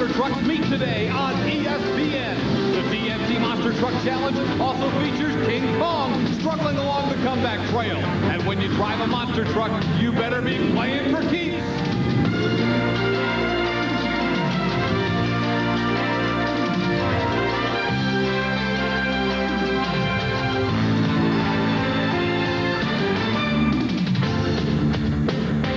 monster trucks meet today on ESPN. The TNT Monster Truck Challenge also features King Kong struggling along the comeback trail. And when you drive a monster truck, you better be playing for keeps.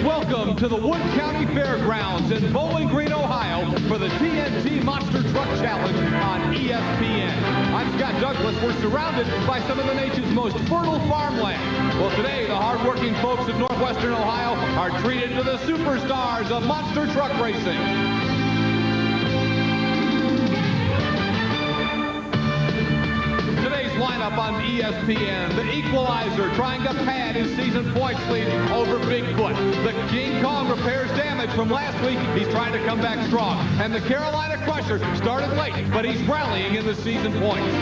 Welcome to the Wood County Fairgrounds in Bowling Green, Ohio for the TNT Monster Truck Challenge on ESPN. I'm Scott Douglas. We're surrounded by some of the nation's most fertile farmland. Well, today, the hardworking folks of northwestern Ohio are treated to the superstars of monster truck racing. Lineup on ESPN. The Equalizer trying to pad his season points lead over Bigfoot. The King Kong repairs damage from last week. He's trying to come back strong. And the Carolina Crusher started late, but he's rallying in the season points.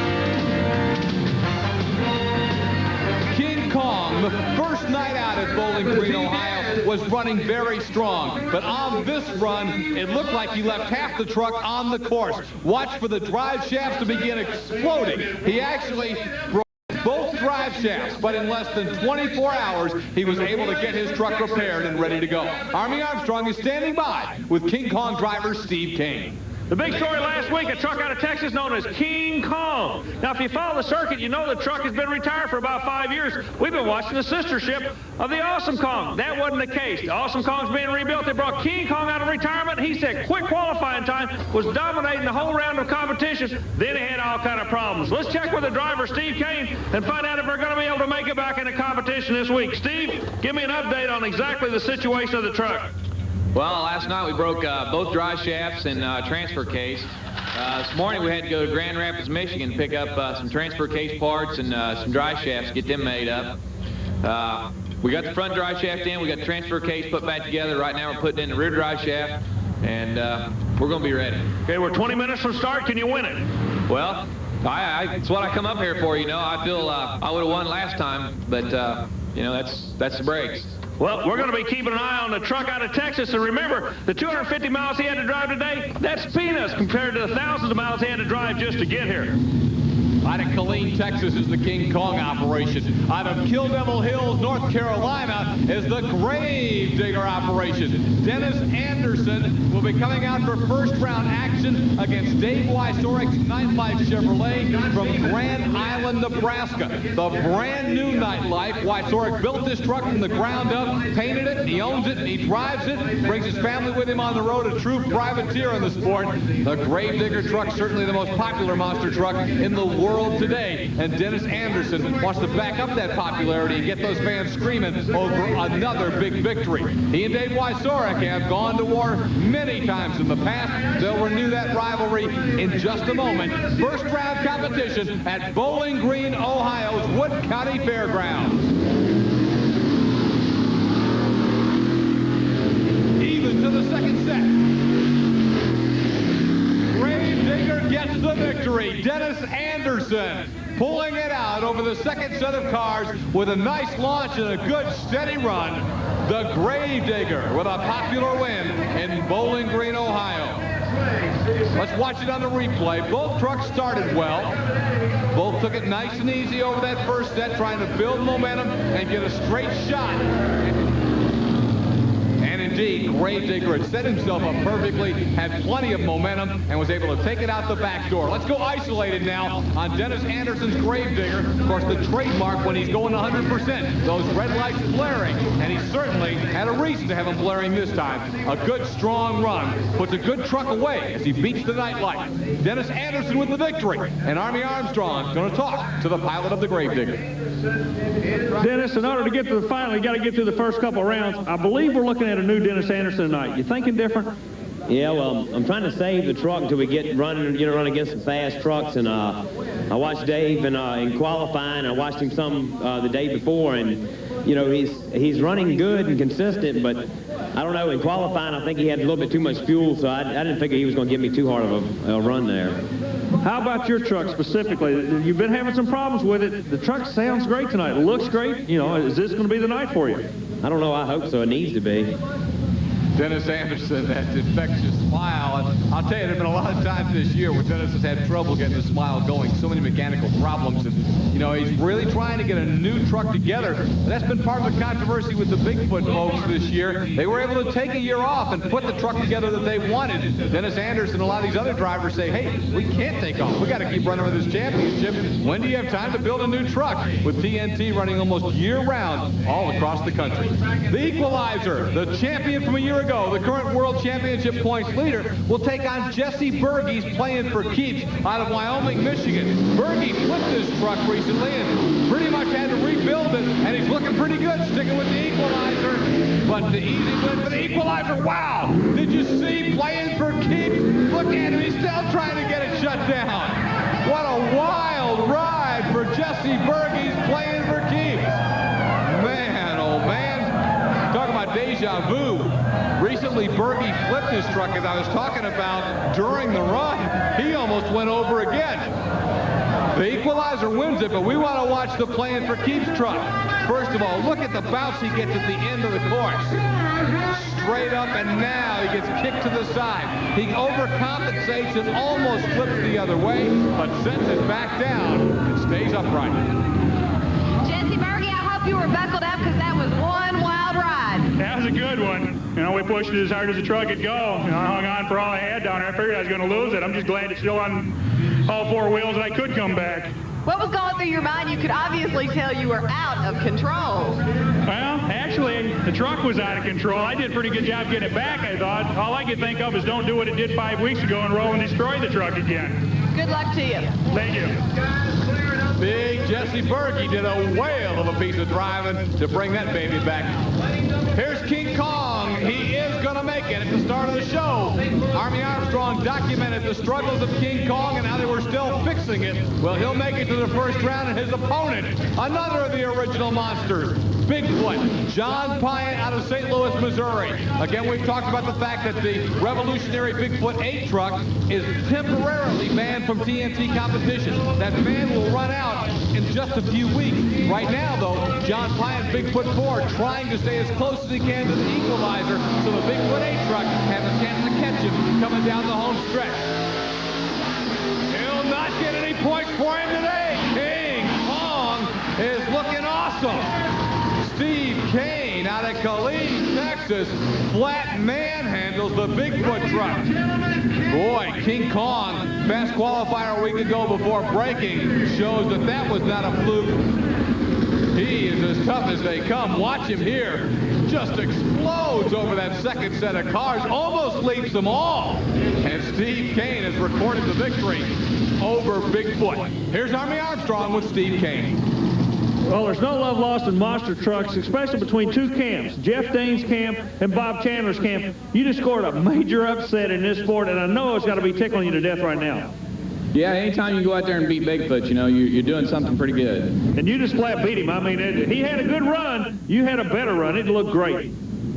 King Kong, the first night out at Bowling Green, Ohio, was running very strong. But on this run, it looked like he left half the truck on the course. Watch for the drive shafts to begin exploding. He actually broke both drive shafts, but in less than 24 hours, he was able to get his truck repaired and ready to go. Army Armstrong is standing by with King Kong driver Steve CAIN. The big story last week, a truck out of Texas known as King Kong. Now, if you follow the circuit, you know the truck has been retired for about 5 years. We've been watching the sister ship of the Awesome Kong. That wasn't the case. The Awesome Kong's being rebuilt. They brought King Kong out of retirement. He said quick qualifying time, was dominating the whole round of competition. Then he had all kind of problems. Let's check with the driver, Steve CAIN, and find out if we're going to be able to make it back in the competition this week. Steve, give me an update on exactly the situation of the truck. Well, last night we broke both drive shafts and transfer case. This morning we had to go to Grand Rapids, Michigan to pick up some transfer case parts and some drive shafts, get them made up. We got the front drive shaft in, we got the transfer case put back together. Right now we're putting in the rear drive shaft, and we're going to be ready. Okay, we're 20 minutes from start. Can you win it? Well, it's what I come up here for, you know. I feel I would have won last time, but, you know, that's the breaks. Well, we're going to be keeping an eye on the truck out of Texas. And remember, the 250 miles he had to drive today, that's peanuts compared to the thousands of miles he had to drive just to get here. Out of Killeen, Texas is the King Kong operation. Out of Kill Devil Hills, North Carolina is the Grave Digger operation. Dennis Anderson will be coming out for first round action against Dave Wysorek's Nightlife Chevrolet from Grand Island, Nebraska. The brand new Nightlife. Wysorek built this truck from the ground up, painted it, he owns it, he drives it, brings his family with him on the road, a true privateer in the sport. The Grave Digger truck, certainly the most popular monster truck in the world today, and Dennis Anderson wants to back up that popularity and get those fans screaming over another big victory. He and Dave Wysorek have gone to war many times in the past. They'll renew that rivalry in just a moment. First round competition at Bowling Green, Ohio's Wood County Fairgrounds. Even to the second set. Grave Digger gets the victory. Dennis Anderson pulling it out over the second set of cars with a nice launch and a good steady run. The Grave Digger with a popular win in Bowling Green, Ohio. Let's watch it on the replay. Both trucks started well. Both took it nice and easy over that first set, trying to build momentum and get a straight shot. And indeed, Grave Digger had set himself up perfectly, had plenty of momentum, and was able to take it out the back door. Let's go isolated now on Dennis Anderson's Grave Digger. Of course, the trademark when he's going 100%. Those red lights blaring, and he certainly had a reason to have them blaring this time. A good, strong run. Puts a good truck away as he beats the Nightlife. Dennis Anderson with the victory. And Army Armstrong going to talk to the pilot of the Grave Digger. Dennis, in order to get to the final, you got to get through the first couple of rounds. I believe we're looking at a new Dennis Anderson tonight. You thinking different? Yeah, well, I'm trying to save the truck until we get run against some fast trucks. And I watched Dave in qualifying. I watched him some the day before, and you know he's running good and consistent. But I don't know, in qualifying, I think he had a little bit too much fuel, so I didn't figure he was going to give me too hard of a run there. How about your truck specifically? You've been having some problems with it. The truck sounds great tonight. It looks great. You know, is this going to be the night for you? I don't know. I hope so. It needs to be. Dennis Anderson, that infectious smile. And I'll tell you, there have been a lot of times this year where Dennis has had trouble getting the smile going. So many mechanical problems. And, you know, he's really trying to get a new truck together. And that's been part of the controversy with the Bigfoot folks this year. They were able to take a year off and put the truck together that they wanted. Dennis Anderson and a lot of these other drivers say, hey, we can't take off. We got to keep running with this championship. When do you have time to build a new truck? With TNT running almost year-round all across the country. The Equalizer, the champion from a year ago, the current world championship points leader, will take on Jesse Berge's playing for keeps out of Wyoming, Michigan. Berge flipped this truck recently and pretty much had to rebuild it, and he's looking pretty good sticking with the Equalizer. But the easy win for the Equalizer, wow! Did you see playing for keeps? Look at him, he's still trying to get it shut down. What a wild ride for Jesse Berge's playing for keeps. Man, oh man. Talk about deja vu. Recently, Berge flipped his truck, as I was talking about during the run. He almost went over again. The Equalizer wins it, but we want to watch the playing for keeps truck. First of all, look at the bounce he gets at the end of the course. Straight up, and now he gets kicked to the side. He overcompensates and almost flips the other way, but sends it back down and stays upright. Jesse Berge, I hope you were buckled up because that was one wild ride. That was a good one. You know, we pushed it as hard as the truck could go. You know, I hung on for all I had down there. I figured I was going to lose it. I'm just glad it's still on all four wheels and I could come back. What was going through your mind? You could obviously tell you were out of control. Well, actually, the truck was out of control. I did a pretty good job getting it back, I thought. All I could think of is don't do what it did 5 weeks ago and roll and destroy the truck again. Good luck to you. Thank you. Big Jesse Berge did a whale of a piece of driving to bring that baby back. Here's King Kong. He is going to make it at the start of the show. Army Armstrong documented the struggles of King Kong and how they were still fixing it. Well, he'll make it to the first round, and his opponent, another of the original monsters, Bigfoot, John PIANT out of St. Louis, Missouri. Again, we've talked about the fact that the revolutionary Bigfoot 8 truck is temporarily banned from TNT competition. That ban will run out in just a few weeks. Right now, though, John PIANT Bigfoot 4 trying to stay as close as he can to the Equalizer so the Bigfoot 8 truck has a chance to catch him coming down the home stretch. He'll not get any points for him today. King Kong is looking awesome. Steve CAIN out of Killeen, Texas, flat manhandles the Bigfoot truck. Boy, King Kong, fast qualifier a week ago before braking, shows that that was not a fluke. He is as tough as they come. Watch him here. Just explodes over that second set of cars, almost leaps them all. And Steve CAIN has recorded the victory over Bigfoot. Here's Army Armstrong with Steve CAIN. Well, there's no love lost in monster trucks, especially between two camps, Jeff Dane's camp and Bob Chandler's camp. You just scored a major upset in this sport, and I know it's got to be tickling you to death right now. Yeah, anytime you go out there and beat Bigfoot, you know, you're doing something pretty good. And you just flat beat him. I mean, he had a good run. You had a better run. It looked great.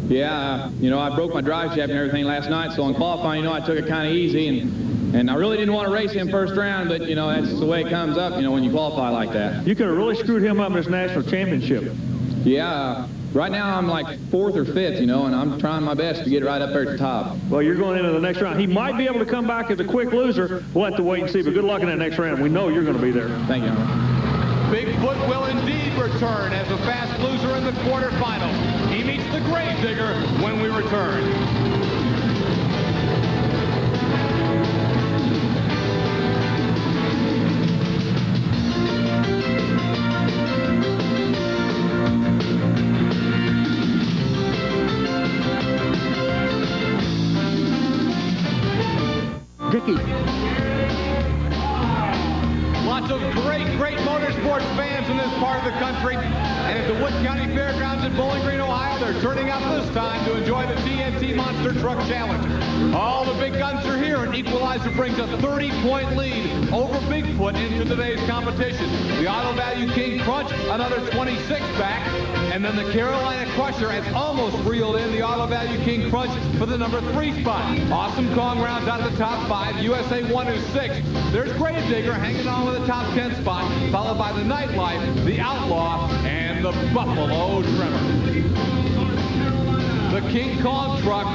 Yeah, you know, I broke my drive shaft and everything last night, so in qualifying, you know, I took it kind of easy, and I really didn't want to race him first round, but, you know, that's the way it comes up, you know, when you qualify like that. You could have really screwed him up in this national championship. Yeah, right now I'm like 4th or 5th, you know, and I'm trying my best to get right up there at the top. Well, you're going into the next round. He might be able to come back as a quick loser. We'll have to wait and see, but good luck in that next round. We know you're going to be there. Thank you. Bigfoot will indeed return as a fast loser in the quarterfinals. He meets the Gravedigger when we return. Lots of great motorsports fans in this part of the country. And at the Wood County Fairgrounds in Bowling Green, Ohio, they're turning out this time to enjoy the TNT Monster Truck Challenge. All the big guns are here, and Equalizer brings a 30-point lead over Bigfoot into today's competition. The Auto Value King KRUNCH, another 26 back. And then the Carolina Crusher has almost reeled in the Auto Value King KRUNCH for the number 3 spot. Awesome Kong rounds out the top 5. USA 1 is 6. There's Gravedigger hanging on with the top 10 spot, followed by the Nightlife, the Outlaw, and the Buffalo Tremor. the King Kong truck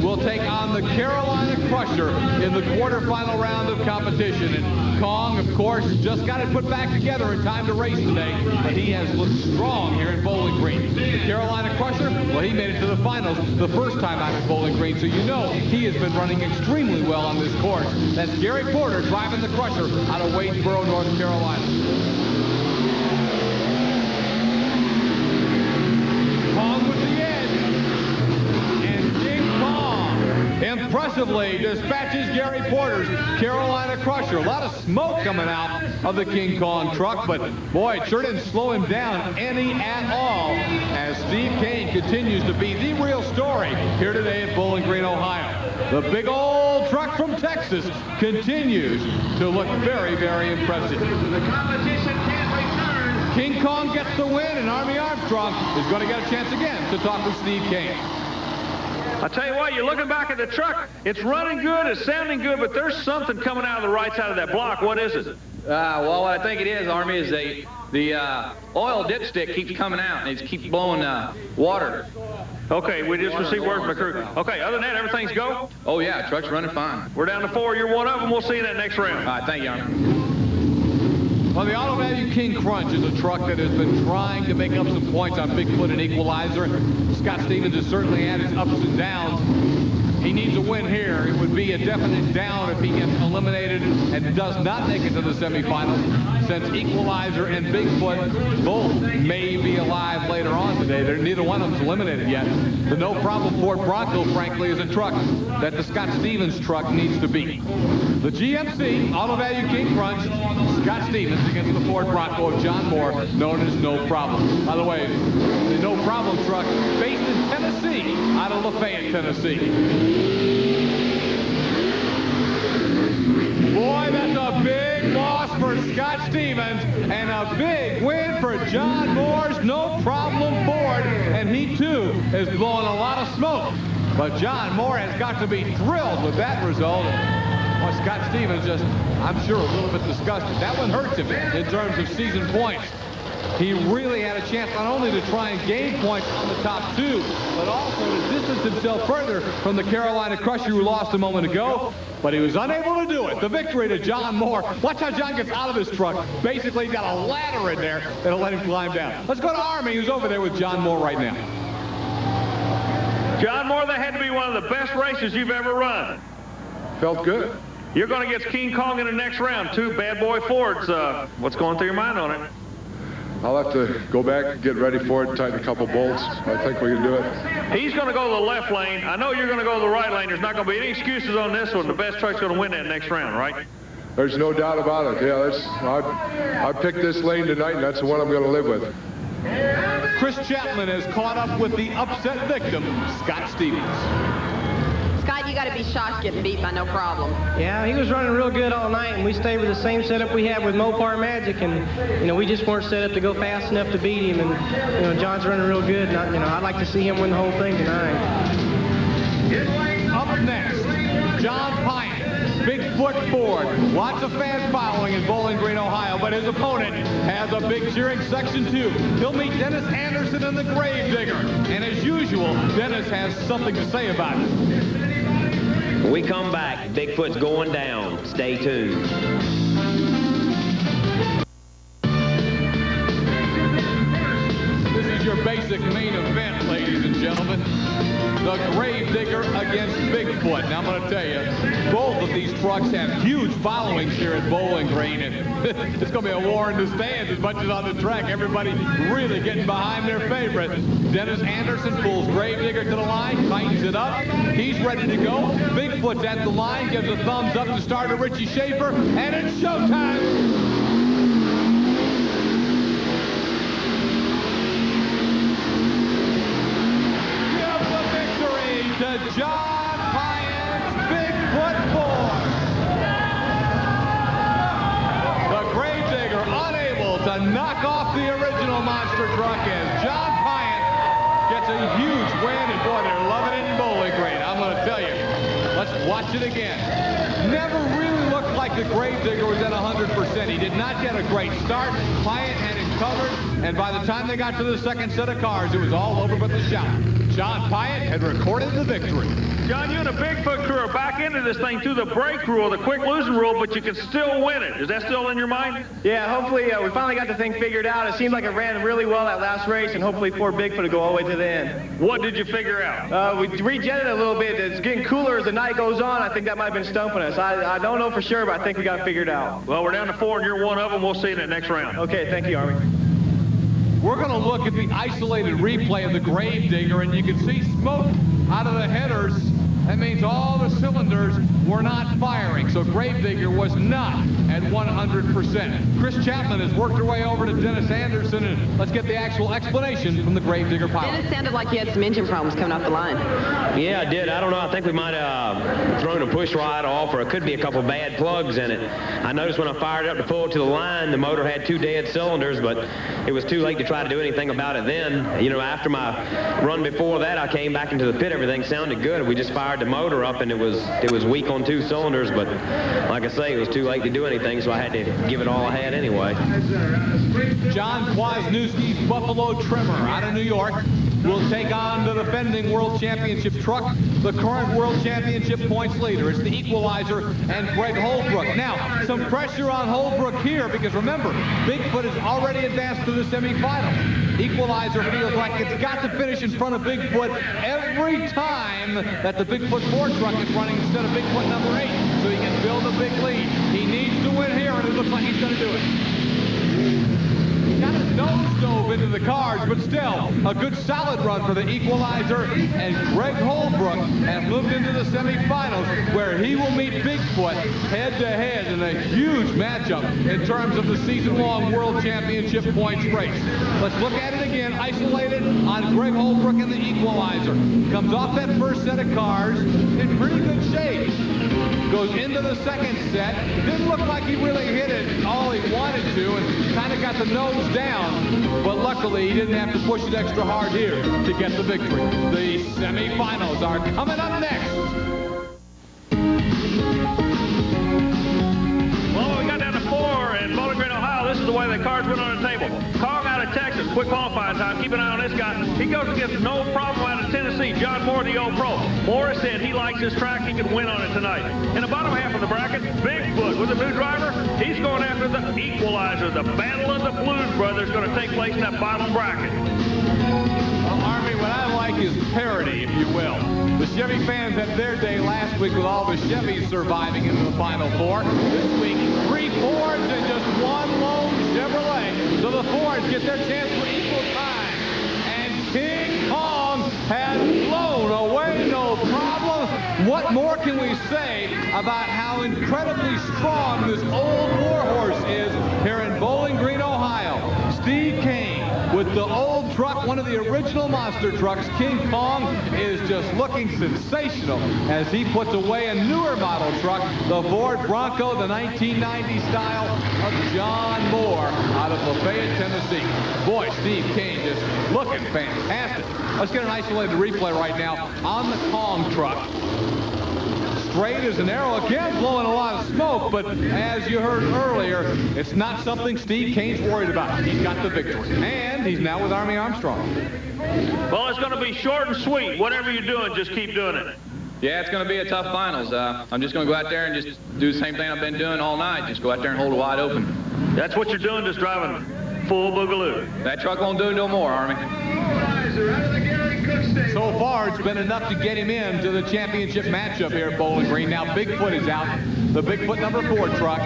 will take on the Carolina Crusher in the quarterfinal round of competition. And Kong, of course, just got it put back together in time to race today, but he has looked strong here in Bowling Green. The Carolina Crusher, well, he made it to the finals the first time out in Bowling Green, so you know he has been running extremely well on this course. That's Gary Porter driving the Crusher out of Wadesboro, North Carolina. Kong with the edge, and King Kong impressively dispatches Gary Porter's Carolina Crusher. A lot of smoke coming out of the King Kong truck, but boy, it sure didn't slow him down any at all as Steve CAIN continues to be the real story here today at Bowling Green, Ohio. The big old truck from Texas continues to look very, very impressive. The competition can't return. King Kong gets the win, and Army Armstrong is going to get a chance again to talk with Steve CAIN. I tell you what, you're looking back at the truck, it's running good, it's sounding good, but there's something coming out of the right side of that block. What is it? Well, what I think it is, Army, is the oil dipstick keeps coming out, and it keeps blowing water. Okay, we just received word from the crew. Okay, other than that, everything's go? Oh, yeah, truck's running fine. We're down to 4. You're one of them. We'll see you in that next round. All right, thank you, Army. Well, the Auto Value King KRUNCH is a truck that has been trying to make up some points on Bigfoot and Equalizer. Scott Stevens has certainly had his ups and downs. He needs a win here. It would be a definite down if he gets eliminated and does not make it to the semifinals, since Equalizer and Bigfoot both may be alive later on today. Neither one of them's eliminated yet. The no-problem Ford Bronco, frankly, is a truck that the Scott Stevens truck needs to beat. The GMC Auto Value King KRUNCH, Scott Stevens against the Ford Bronco of John Moore, known as No Problem. By the way, the No Problem truck based in Tennessee, out of Lafayette, Tennessee. Boy, that's a big loss for Scott Stevens and a big win for John Moore's No Problem Ford. And he, too, is blowing a lot of smoke. But John Moore has got to be thrilled with that result. Well, Scott Stevens just, I'm sure, a little bit disgusted. That one hurts him in terms of season points. He really had a chance not only to try and gain points on the top 2, but also to distance himself further from the Carolina Crusher who lost a moment ago, but he was unable to do it. The victory to John Moore. Watch how John gets out of his truck. Basically, he's got a ladder in there that'll let him climb down. Let's go to Army, who's over there with John Moore right now. John Moore, that had to be one of the best races you've ever run. Felt good. You're going to get King Kong in the next round, 2 bad boy Fords. What's going through your mind on it? I'll have to go back, get ready for it, tighten a couple bolts. I think we can do it. He's going to go to the left lane. I know you're going to go to the right lane. There's not going to be any excuses on this one. The best truck's going to win that next round, right? There's no doubt about it. Yeah, I picked this lane tonight, and that's the one I'm going to live with. Chris Chapman has caught up with the upset victim, Scott Stevens. Scott, you got to be shocked getting beat by No Problem. Yeah, he was running real good all night, and we stayed with the same setup we had with Mopar Magic, and, we just weren't set up to go fast enough to beat him, and, John's running real good, and, I'd like to see him win the whole thing tonight. Up next, John PIANT, Bigfoot Ford. Lots of fans following in Bowling Green, Ohio, but his opponent has a big cheering section, too. He'll meet Dennis Anderson in the Gravedigger, and as usual, Dennis has something to say about it. When we come back, Bigfoot's going down. Stay tuned. This is your basic main event, ladies and gentlemen. The Gravedigger against Bigfoot. Now, I'm going to tell you, both of these trucks have huge followings here at Bowling Green, and it's going to be a war in the stands as much as on the track. Everybody really getting behind their favorite. Dennis Anderson pulls Gravedigger to the line, tightens it up. He's ready to go. Bigfoot's at the line, gives a thumbs up to starter Richie Schaefer, and it's showtime. To John PIANT's Bigfoot Ford. The Gravedigger unable to knock off the original monster truck as John PIANT gets a huge win, and boy, they're loving it in Bowling Green. I'm going to tell you, let's watch it again. Never really looked like the Gravedigger was at 100%. He did not get a great start. PIANT had him covered, and by the time they got to the second set of cars, it was all over but the shout. John PIANT had recorded the victory. John, you and the Bigfoot crew are back into this thing through the break rule, the quick losing rule, but you can still win it. Is that still in your mind? Yeah, hopefully we finally got the thing figured out. It seemed like it ran really well that last race, and hopefully poor Bigfoot will go all the way to the end. What did you figure out? We rejetted it a little bit. It's getting cooler as the night goes on. I think that might have been stumping us. I don't know for sure, but I think we got it figured out. Well, we're down to 4, and you're one of them. We'll see you in the next round. Okay, thank you, Army. We're going to look at the isolated replay of the Gravedigger, and you can see smoke out of the headers. That means all the cylinders were not firing, so Gravedigger was not at 100%. Chris Chapman has worked her way over to Dennis Anderson, and let's get the actual explanation from the Gravedigger pilot. Dennis sounded like you had some engine problems coming off the line. Yeah, I did. I don't know. I think we might have thrown a push rod off, or it could be a couple bad plugs in it. I noticed when I fired up to pull to the line, the motor had 2 dead cylinders, but it was too late to try to do anything about it then. You know, after my run before that, I came back into the pit. Everything sounded good. We just fired the motor up, and it was weak on 2 cylinders, but like I say, it was too late to do anything, so I had to give it all I had anyway. John Kwasniewski's Buffalo Tremor out of New York will take on the defending World Championship truck, the current World Championship points leader. It's the Equalizer and Greg Holbrook. Now, some pressure on Holbrook here because remember, Bigfoot has already advanced to the semifinals. Equalizer feels like it's got to finish in front of Bigfoot every time that the Bigfoot 4 truck is running instead of Bigfoot number 8, so he can build a big lead. He needs to win here, and it looks like he's going to do it. Got his nose dove into the cars, but still a good solid run for the Equalizer, and Greg Holbrook has moved into the semifinals where he will meet Bigfoot head-to-head in a huge matchup in terms of the season-long World Championship points race. Let's look at it again, isolated on Greg Holbrook and the Equalizer. Comes off that first set of cars in pretty good shape. Goes into the second set. Didn't look like he really hit it all he wanted to and kind of got the nose down. But luckily, he didn't have to push it extra hard here to get the victory. The semifinals are coming up next. Well, we got down to 4 in Bowling Green, Ohio. This is the way the cards went on the table. Kong out of Texas, quick qualifying time. Keep an eye on this guy. He goes against no problem out of Tennessee, John Moore, the old pro. Morris said he likes this track. He can win on it tonight. In the bottom half of the bracket, Bigfoot with a new driver. He's going after the Equalizer. The Battle of the Blues Brothers is going to take place in that bottom bracket. Well, Army, what I like is parity, if you will. The Chevy fans had their day last week with all the Chevys surviving into the Final Four. This week, 3 Fords and just 1 lone Chevrolet. So the Fords get their chance for equal time. And King Kong has blown away, no problem. What more can we say about how incredibly strong this old warhorse is here in Bowling Green, Ohio? Steve CAIN with the old truck, one of the original monster trucks. King Kong is just looking sensational as he puts away a newer model truck, the Ford Bronco, the 1990 style of John Moore out of Lafayette, Tennessee. Boy, Steve CAIN just looking fantastic. Let's get an isolated replay right now on the Kong truck. Straight as an arrow, again blowing a lot of smoke, but as you heard earlier, it's not something Steve CAIN's worried about. He's got the victory, and he's now with Army Armstrong. Well, it's going to be short and sweet. Whatever you're doing, just keep doing it. Yeah, it's going to be a tough finals. I'm just going to go out there and just do the same thing I've been doing all night. Just go out there and hold it wide open. That's what you're doing, just driving full boogaloo. That truck won't do no more, Army. So far, it's been enough to get him into the championship matchup here at Bowling Green. Now Bigfoot is out. The Bigfoot number 4 truck.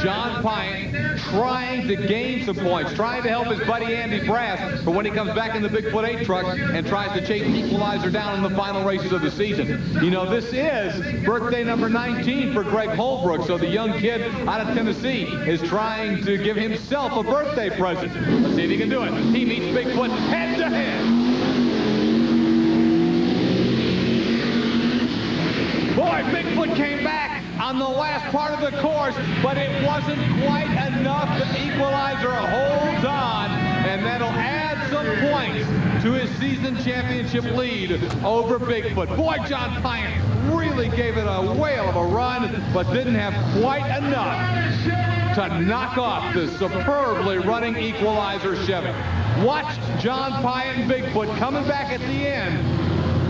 John PIANT trying to gain some points, trying to help his buddy Andy Brass for when he comes back in the Bigfoot 8 truck and tries to chase the Equalizer down in the final races of the season. You know, this is birthday number 19 for Greg Holbrook, so the young kid out of Tennessee is trying to give himself a birthday present. Let's see if he can do it. He meets Bigfoot head-to-head. Boy, Bigfoot came back on the last part of the course, but it wasn't quite enough. The Equalizer holds on, and that'll add some points to his season championship lead over Bigfoot. Boy, John PIANT really gave it a whale of a run, but didn't have quite enough to knock off the superbly running Equalizer Chevy. Watch John PIANT and Bigfoot coming back at the end.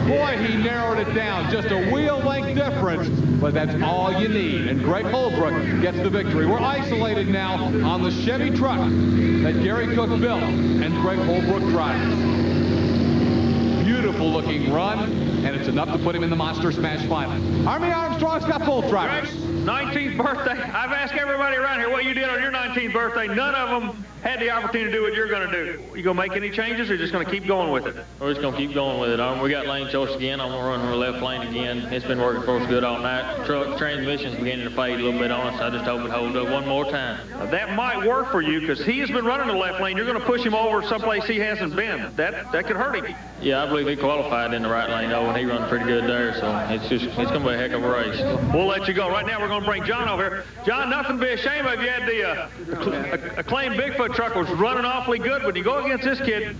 Boy, he narrowed it down. Just a wheel length difference, but that's all you need. And Greg Holbrook gets the victory. We're isolated now on the Chevy truck that Gary Cook built and Greg Holbrook drives. Beautiful looking run, and it's enough to put him in the Monster Smash final. Army Armstrong's got both drivers. 19th birthday. I've asked everybody around here what you did on your 19th birthday. None of them had the opportunity to do what you're going to do. You going to make any changes, or just going to keep going with it? We're just going to keep going with it. We got lane choice again. I'm going to run our left lane again. It's been working for us good all night. Truck transmission's beginning to fade a little bit on us. I just hope it holds up one more time. Now, that might work for you because he has been running the left lane. You're going to push him over someplace he hasn't been. That could hurt him. Yeah, I believe he qualified in the right lane, though, and he runs pretty good there. So it's going to be a heck of a race. We'll let you go. Right now, we're going to bring John over here. John, nothing to be ashamed of. You had the acclaimed Bigfoot truck was running awfully good. When you go against this kid,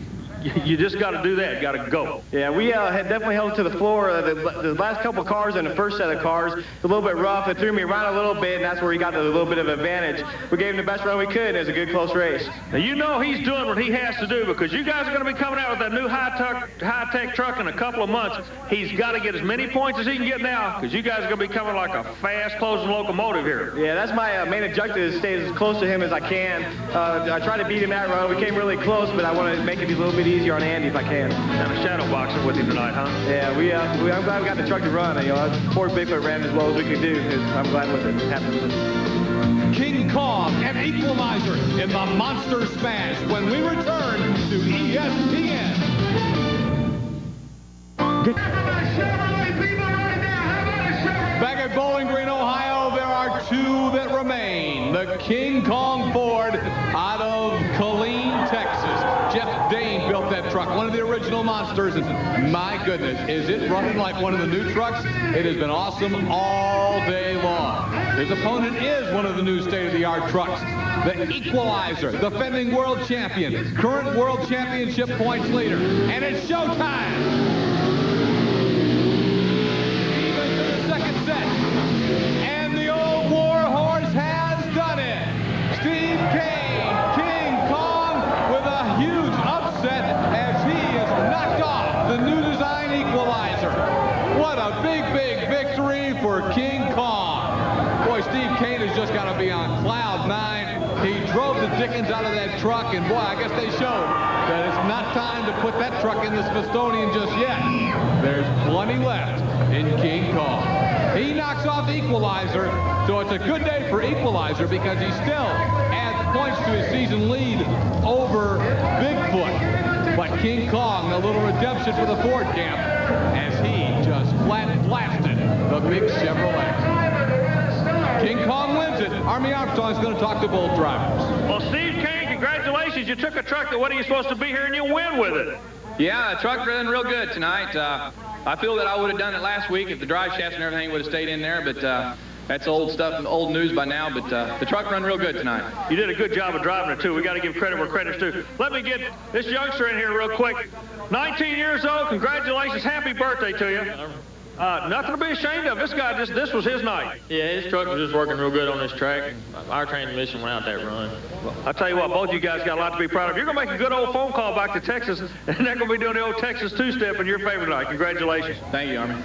you just got to do that. You got to go. Yeah, we had definitely held it to the floor. The last couple cars and the first set of cars, a little bit rough. It threw me around a little bit, and that's where he got a little bit of advantage. We gave him the best run we could, and it was a good, close race. Now, you know he's doing what he has to do because you guys are going to be coming out with that new high-tech truck in a couple of months. He's got to get as many points as he can get now because you guys are going to be coming like a fast-closing locomotive here. Yeah, that's my main objective is to stay as close to him as I can. I try to beat him that run. We came really close, but I want to make it a little bit easier on Andy if I can. Kind of shadow boxing with him tonight, huh? Yeah, I'm glad we got the truck to run. Ford Bigfoot ran as well as we could do. I'm glad with it. Happy with it. King Kong and Equalizer in the Monster Smash when we return to ESPN. Back at Bowling Green, Ohio, there are two that remain. The King Kong Ford out of Killeen, Texas. Jeff Dane built that truck, one of the original monsters, and my goodness, is it running like one of the new trucks? It has been awesome all day long. His opponent is one of the new state-of-the-art trucks, the Equalizer, defending world champion, current world championship points leader, and it's showtime. And the old war horse has done it. Steve CAIN, King Kong, with a huge upset as he is knocked off the new design Equalizer. What a big, big victory for King Kong. Boy, Steve CAIN has just got to be on cloud nine. He drove the dickens out of that truck, and boy, I guess they showed that it's not time to put that truck in the Smithsonian just yet. There's plenty left in King Kong. He knocks off the Equalizer, so it's a good day for Equalizer because he still adds points to his season lead over Bigfoot. But King Kong, a little redemption for the Ford camp as he just flat blasted the big Chevrolet. King Kong wins it. Army Armstrong is going to talk to both drivers. Well, Steve CAIN, congratulations. You took a truck that wasn't supposed to be here, and you win with it. Yeah, the truck ran real good tonight. I feel that I would have done it last week if the drive shafts and everything would have stayed in there, but that's old stuff, old news by now, but the truck run real good tonight. You did a good job of driving it, too. We got to give credit where credit's due. Let me get this youngster in here real quick. 19 years old. Congratulations. Happy birthday to you. Nothing to be ashamed of. This guy, this was his night. Yeah, his truck was just working real good on this track. Our transmission went out that run. I'll tell you what, both you guys got a lot to be proud of. You're going to make a good old phone call back to Texas, and they're going to be doing the old Texas two-step in your favor tonight. Congratulations. Thank you, Army.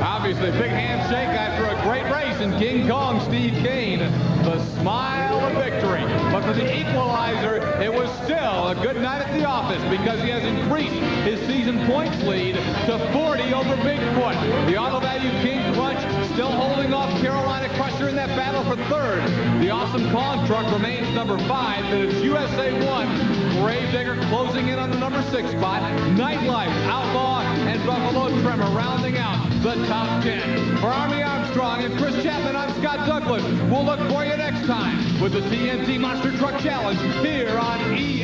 Obviously, big handshake after a great race in King Kong, Steve CAIN, the smile of victory. But for the Equalizer, it was still a good night at the office because he has increased his season points lead to 40 over Bigfoot. The auto value King KRUNCH still holding off Carolina Crusher in that battle for third. The awesome Kong truck remains number 5, and it's USA 1. Gravedigger closing in on the number 6 spot. Nightlife, Outlaw, and Buffalo Tremor rounding out the top 10. For Army Armstrong and Chris Chapman, I'm Scott Douglas. We'll look for you next time with the TNT Monster Truck Challenge here on E!